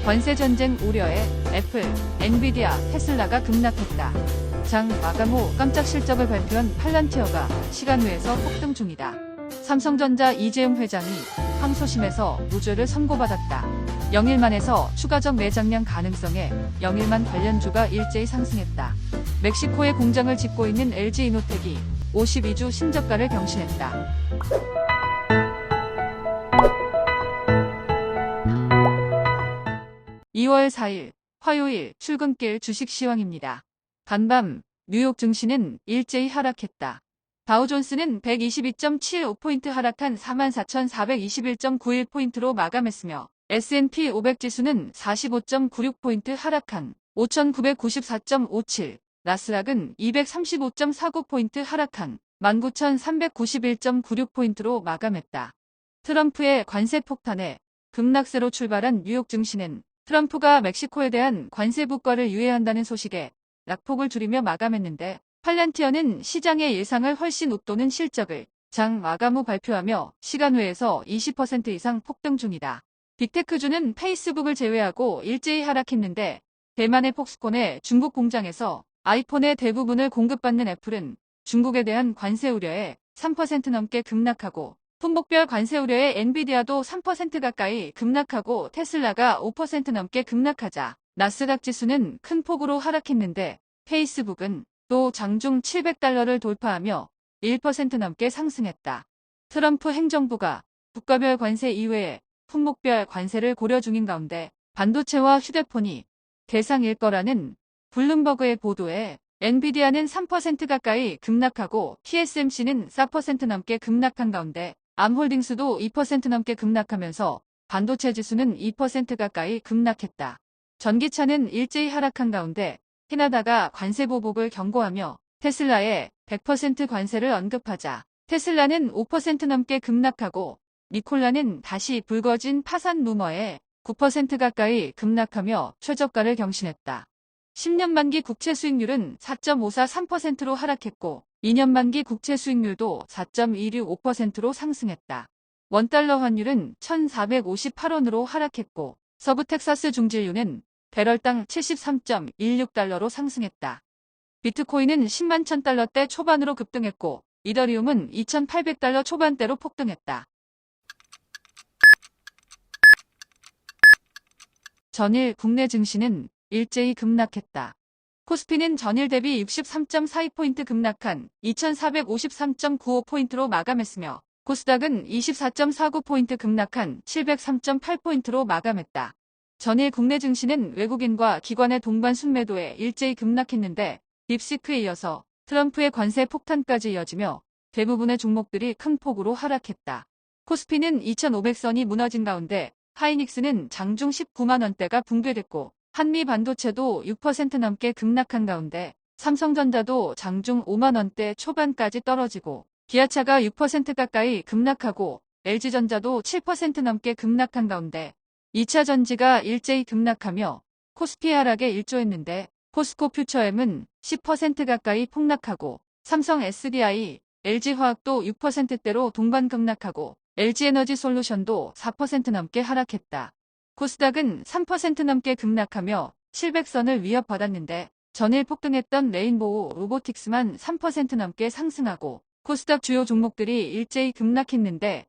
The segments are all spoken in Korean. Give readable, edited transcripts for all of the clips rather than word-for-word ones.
관세 전쟁 우려에 애플, 엔비디아, 테슬라가 급락했다. 장 마감 후 깜짝 실적을 발표한 팔란티어가 시간 외에서 폭등 중이다. 삼성전자 이재용 회장이 항소심에서 무죄를 선고받았다. 0일만에서 추가적 매장량 가능성에 0일만 관련주가 일제히 상승했다. 멕시코에 공장을 짓고 있는 LG이노텍이 52주 신저가를 경신했다. 2월 4일 화요일 출근길 주식 시황입니다. 간밤 뉴욕 증시는 일제히 하락했다. 다우존스는 122.75포인트 하락한 44,421.91포인트로 마감했으며 S&P 500 지수는 45.96포인트 하락한 5,994.57, 나스닥은 235.49포인트 하락한 19,391.96포인트로 마감했다. 트럼프의 관세 폭탄에 급락세로 출발한 뉴욕 증시는 트럼프가 멕시코에 대한 관세 부과를 유예한다는 소식에 낙폭을 줄이며 마감했는데 팔란티어는 시장의 예상을 훨씬 웃도는 실적을 장 마감 후 발표하며 시간 외에서 20% 이상 폭등 중이다. 빅테크주는 페이스북을 제외하고 일제히 하락했는데 대만의 폭스콘의 중국 공장에서 아이폰의 대부분을 공급받는 애플은 중국에 대한 관세 우려에 3% 넘게 급락하고 품목별 관세 우려에 엔비디아도 3% 가까이 급락하고 테슬라가 5% 넘게 급락하자 나스닥 지수는 큰 폭으로 하락했는데 페이스북은 또 장중 $700를 돌파하며 1% 넘게 상승했다. 트럼프 행정부가 국가별 관세 이외에 품목별 관세를 고려 중인 가운데 반도체와 휴대폰이 대상일 거라는 블룸버그의 보도에 엔비디아는 3% 가까이 급락하고 TSMC는 4% 넘게 급락한 가운데 암홀딩스도 2% 넘게 급락하면서 반도체 지수는 2% 가까이 급락했다. 전기차는 일제히 하락한 가운데 캐나다가 관세 보복을 경고하며 테슬라의 100% 관세를 언급하자 테슬라는 5% 넘게 급락하고 니콜라는 다시 불거진 파산 루머에 9% 가까이 급락하며 최저가를 경신했다. 10년 만기 국채 수익률은 4.543%로 하락했고 2년 만기 국채 수익률도 4.265%로 상승했다. 원달러 환율은 1,458원으로 하락했고 서부 텍사스 중진유는 배럴당 73.16달러로 상승했다. 비트코인은 10만 1000달러대 초반으로 급등했고 이더리움은 2800달러 초반대로 폭등했다. 전일 국내 증시는 일제히 급락했다. 코스피는 전일 대비 63.42포인트 급락한 2453.95포인트로 마감했으며 코스닥은 24.49포인트 급락한 703.8포인트로 마감했다. 전일 국내 증시는 외국인과 기관의 동반 순매도에 일제히 급락했는데 딥시크에 이어서 트럼프의 관세 폭탄까지 이어지며 대부분의 종목들이 큰 폭으로 하락했다. 코스피는 2500선이 무너진 가운데 하이닉스는 장중 19만원대가 붕괴됐고 한미 반도체도 6% 넘게 급락한 가운데 삼성전자도 장중 5만원대 초반까지 떨어지고 기아차가 6% 가까이 급락하고 LG전자도 7% 넘게 급락한 가운데 2차 전지가 일제히 급락하며 코스피 하락에 일조했는데 포스코 퓨처엠은 10% 가까이 폭락하고 삼성 SDI, LG화학도 6%대로 동반 급락하고 LG에너지솔루션도 4% 넘게 하락했다. 코스닥은 3% 넘게 급락하며 700선을 위협받았는데 전일 폭등했던 레인보우 로보틱스만 3% 넘게 상승하고 코스닥 주요 종목들이 일제히 급락했는데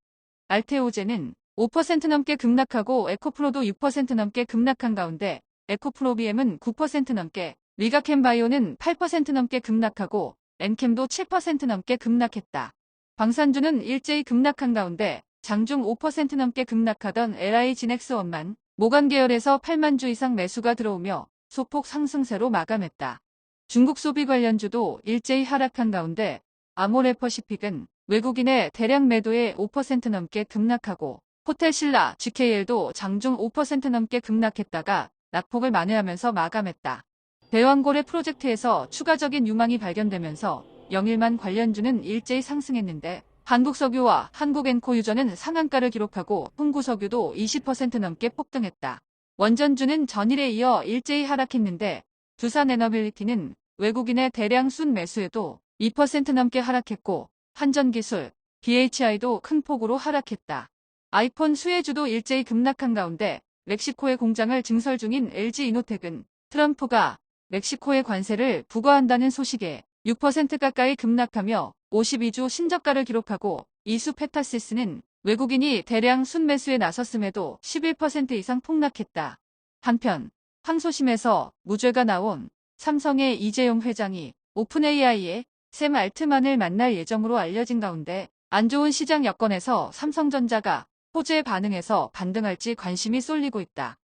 알테오제는 5% 넘게 급락하고 에코프로도 6% 넘게 급락한 가운데 에코프로비엠은 9% 넘게, 리가캠바이오는 8% 넘게 급락하고 엔캠도 7% 넘게 급락했다. 방산주는 일제히 급락한 가운데 장중 5% 넘게 급락하던 LI지넥스원만 모간 계열에서 8만 주 이상 매수가 들어오며 소폭 상승세로 마감했다. 중국 소비 관련주도 일제히 하락한 가운데 아모레퍼시픽은 외국인의 대량 매도에 5% 넘게 급락하고 호텔신라, GKL도 장중 5% 넘게 급락했다가 낙폭을 만회하면서 마감했다. 대왕고래 프로젝트에서 추가적인 유망이 발견되면서 영일만 관련주는 일제히 상승했는데 한국석유와 한국엔코유전은 상한가를 기록하고 흥구석유도 20% 넘게 폭등했다. 원전주는 전일에 이어 일제히 하락했는데 두산에너빌리티는 외국인의 대량 순매수에도 2% 넘게 하락했고 한전기술, BHI도 큰 폭으로 하락했다. 아이폰 수혜주도 일제히 급락한 가운데 멕시코에 공장을 증설 중인 LG이노텍은 트럼프가 멕시코의 관세를 부과한다는 소식에 6% 가까이 급락하며 52주 신저가를 기록하고 이수페타시스는 외국인이 대량 순매수에 나섰음에도 11% 이상 폭락했다. 한편 항소심에서 무죄가 나온 삼성의 이재용 회장이 오픈AI의 샘 알트만을 만날 예정으로 알려진 가운데 안 좋은 시장 여건에서 삼성전자가 호재에 반응해서 반등할지 관심이 쏠리고 있다.